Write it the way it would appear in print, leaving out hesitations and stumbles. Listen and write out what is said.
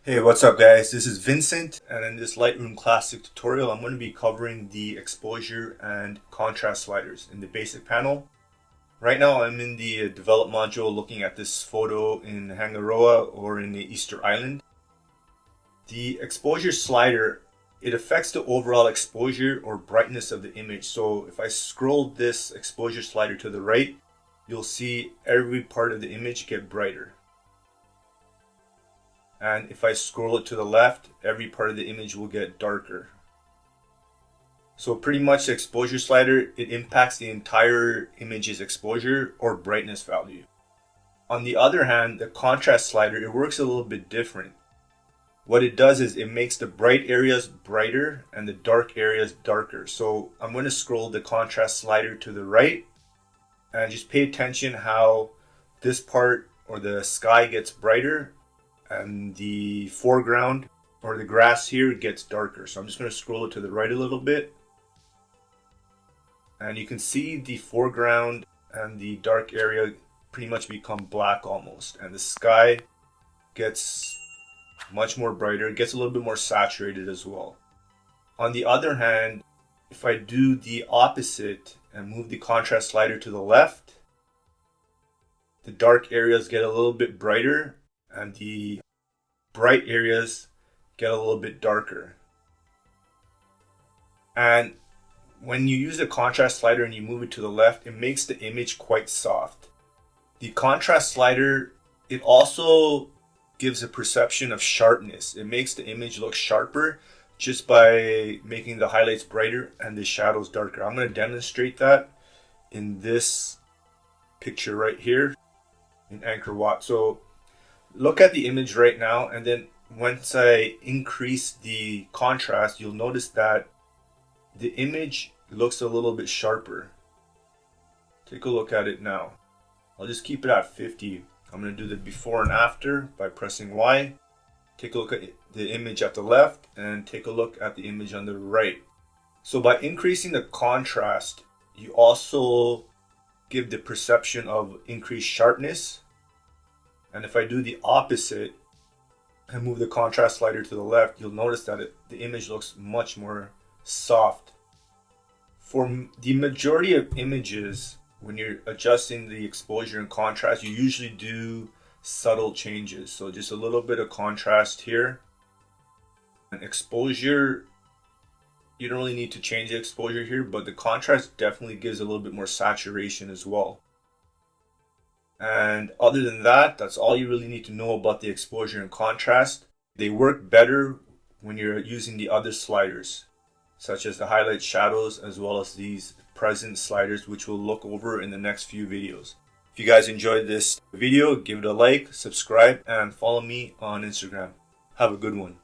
Hey, what's up guys? This is Vincent, and in this Lightroom Classic tutorial I'm going to be covering the exposure and contrast sliders in the basic panel. Right now I'm in the develop module looking at this photo in Hangaroa or in the Easter Island. The exposure slider, it affects the overall exposure or brightness of the image. So if I scroll this exposure slider to the right, you'll see every part of the image get brighter. And if I scroll it to the left, every part of the image will get darker. So pretty much the exposure slider, it impacts the entire image's exposure or brightness value. On the other hand, the contrast slider, it works a little bit different. What it does is it makes the bright areas brighter and the dark areas darker. So I'm going to scroll the contrast slider to the right and just pay attention how this part or the sky gets brighter and the foreground or the grass here gets darker. So I'm just going to scroll it to the right a little bit, and you can see the foreground and the dark area pretty much become black almost, and the sky gets much more brighter. It gets a little bit more saturated as well. On the other hand, if I do the opposite and move the contrast slider to the left, the dark areas get a little bit brighter and the bright areas get a little bit darker. And when you use the contrast slider and you move it to the left, it makes the image quite soft. The contrast slider, it also gives a perception of sharpness. It makes the image look sharper just by making the highlights brighter and the shadows darker. I'm going to demonstrate that in this picture right here in Angkor Wat. So look at the image right now, and then once I increase the contrast, you'll notice that the image looks a little bit sharper. Take a look at it now. I'll just keep it at 50. I'm going to do the before and after by pressing Y. Take a look at the image at the left and take a look at the image on the right. So by increasing the contrast, you also give the perception of increased sharpness. And if I do the opposite and move the contrast slider to the left, you'll notice that the image looks much more soft. For the majority of images, when you're adjusting the exposure and contrast, you usually do subtle changes. So just a little bit of contrast here. And exposure, you don't really need to change the exposure here, but the contrast definitely gives a little bit more saturation as well. And other than that, that's all you really need to know about the exposure and contrast. They work better when you're using the other sliders, such as the highlight shadows, as well as these present sliders, which we'll look over in the next few videos. If you guys enjoyed this video, give it a like, subscribe, and follow me on Instagram. Have a good one.